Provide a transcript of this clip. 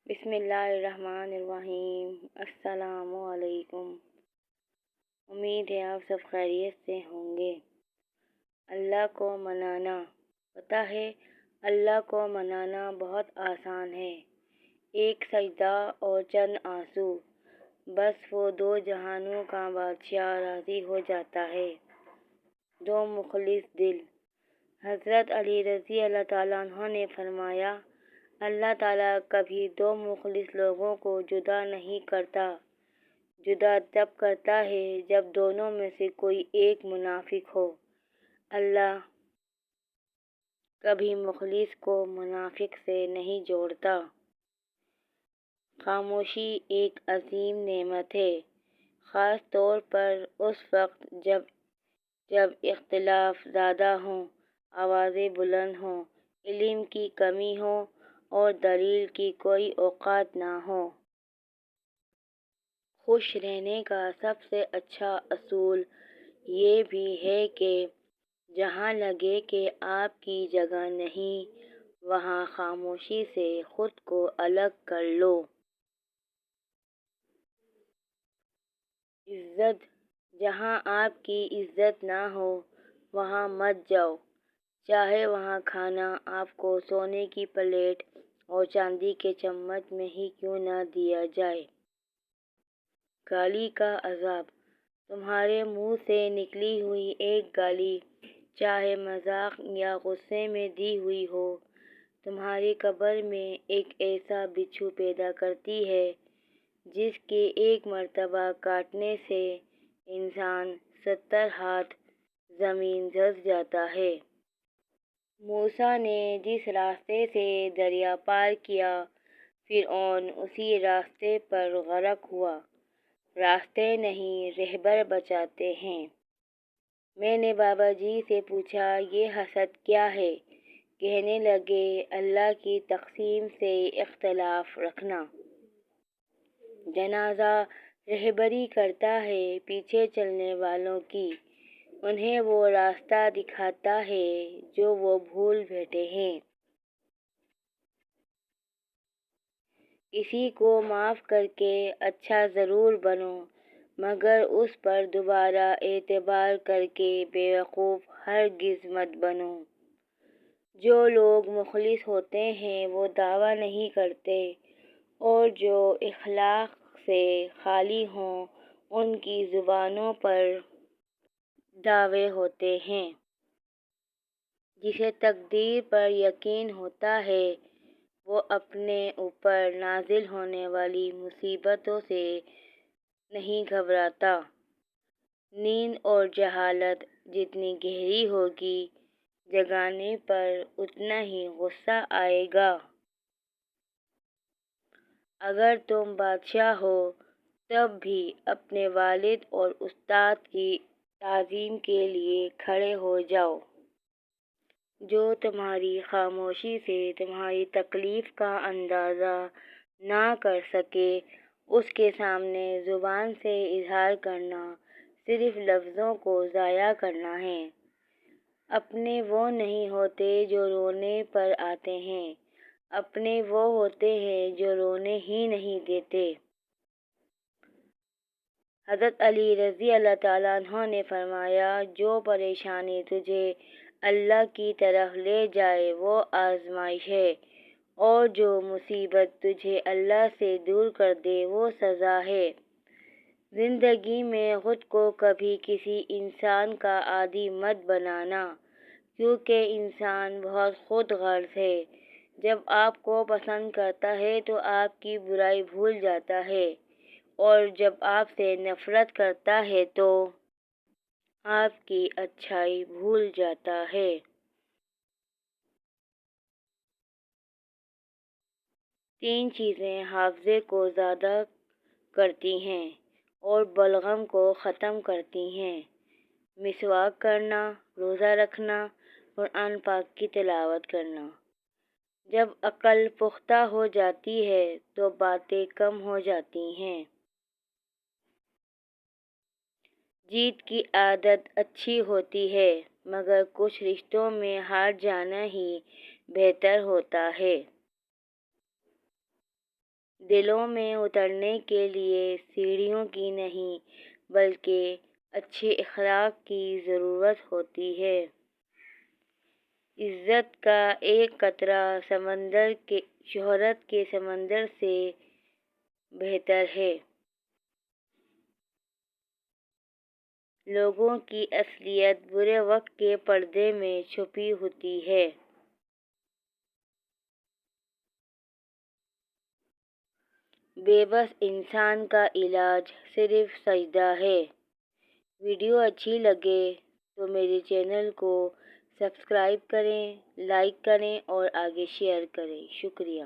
بسم اللہ الرحمن الرحیم۔ السلام علیکم۔ امید ہے آپ سب خیریت سے ہوں گے۔ اللہ کو منانا۔ پتہ ہے اللہ کو منانا بہت آسان ہے۔ ایک سجدہ اور چند آنسو، بس وہ دو جہانوں کا بادشاہ راضی ہو جاتا ہے۔ دو مخلص دل۔ حضرت علی رضی اللہ تعالیٰ عنہ نے فرمایا، اللہ تعالیٰ کبھی دو مخلص لوگوں کو جدا نہیں کرتا، جدا تب کرتا ہے جب دونوں میں سے کوئی ایک منافق ہو۔ اللہ کبھی مخلص کو منافق سے نہیں جوڑتا۔ خاموشی ایک عظیم نعمت ہے، خاص طور پر اس وقت جب اختلاف زیادہ ہوں، آوازیں بلند ہوں، علم کی کمی ہو اور دلیل کی کوئی اوقات نہ ہو۔ خوش رہنے کا سب سے اچھا اصول یہ بھی ہے کہ جہاں لگے کہ آپ کی جگہ نہیں، وہاں خاموشی سے خود کو الگ کر لو۔ عزت۔ جہاں آپ کی عزت نہ ہو وہاں مت جاؤ، چاہے وہاں کھانا آپ کو سونے کی پلیٹ اور چاندی کے چمچ میں ہی کیوں نہ دیا جائے۔ گالی کا عذاب۔ تمہارے منہ سے نکلی ہوئی ایک گالی، چاہے مذاق یا غصے میں دی ہوئی ہو، تمہاری قبر میں ایک ایسا بچھو پیدا کرتی ہے جس کے ایک مرتبہ کاٹنے سے انسان 70 ہاتھ زمین دھنس جاتا ہے۔ موسیٰ نے جس راستے سے دریا پار کیا، فرعون اسی راستے پر غرق ہوا۔ راستے نہیں، رہبر بچاتے ہیں۔ میں نے بابا جی سے پوچھا، یہ حسد کیا ہے؟ کہنے لگے، اللہ کی تقسیم سے اختلاف رکھنا۔ جنازہ رہبری کرتا ہے پیچھے چلنے والوں کی، انہیں وہ راستہ دکھاتا ہے جو وہ بھول بیٹھے ہیں۔ کسی کو معاف کر کے اچھا ضرور بنو، مگر اس پر دوبارہ اعتبار کر کے بیوقوف ہرگز مت بنو۔ جو لوگ مخلص ہوتے ہیں وہ دعویٰ نہیں کرتے، اور جو اخلاق سے خالی ہوں ان کی زبانوں پر دعوے ہوتے ہیں۔ جسے تقدیر پر یقین ہوتا ہے وہ اپنے اوپر نازل ہونے والی مصیبتوں سے نہیں گھبراتا۔ نیند اور جہالت جتنی گہری ہوگی، جگانے پر اتنا ہی غصہ آئے گا۔ اگر تم بادشاہ ہو تب بھی اپنے والد اور استاد کی تعظیم کے لیے کھڑے ہو جاؤ۔ جو تمہاری خاموشی سے تمہاری تکلیف کا اندازہ نہ کر سکے، اس کے سامنے زبان سے اظہار کرنا صرف لفظوں کو ضائع کرنا ہے۔ اپنے وہ نہیں ہوتے جو رونے پر آتے ہیں، اپنے وہ ہوتے ہیں جو رونے ہی نہیں دیتے۔ حضرت علی رضی اللہ تعالیٰ عنہ نے فرمایا، جو پریشانی تجھے اللہ کی طرف لے جائے وہ آزمائش ہے، اور جو مصیبت تجھے اللہ سے دور کر دے وہ سزا ہے۔ زندگی میں خود کو کبھی کسی انسان کا عادی مت بنانا، کیونکہ انسان بہت خود غرض ہے۔ جب آپ کو پسند کرتا ہے تو آپ کی برائی بھول جاتا ہے، اور جب آپ سے نفرت کرتا ہے تو آپ کی اچھائی بھول جاتا ہے۔ تین چیزیں حافظے کو زیادہ کرتی ہیں اور بلغم کو ختم کرتی ہیں: مسواک کرنا، روزہ رکھنا، قرآن پاک کی تلاوت کرنا۔ جب عقل پختہ ہو جاتی ہے تو باتیں کم ہو جاتی ہیں۔ جیت کی عادت اچھی ہوتی ہے، مگر کچھ رشتوں میں ہار جانا ہی بہتر ہوتا ہے۔ دلوں میں اترنے کے لیے سیڑھیوں کی نہیں بلکہ اچھے اخلاق کی ضرورت ہوتی ہے۔ عزت کا ایک قطرہ شہرت کے سمندر سے بہتر ہے۔ لوگوں کی اصلیت برے وقت کے پردے میں چھپی ہوتی ہے۔ بے بس انسان کا علاج صرف سجدہ ہے۔ ویڈیو اچھی لگے تو میرے چینل کو سبسکرائب کریں، لائک کریں اور آگے شیئر کریں۔ شکریہ۔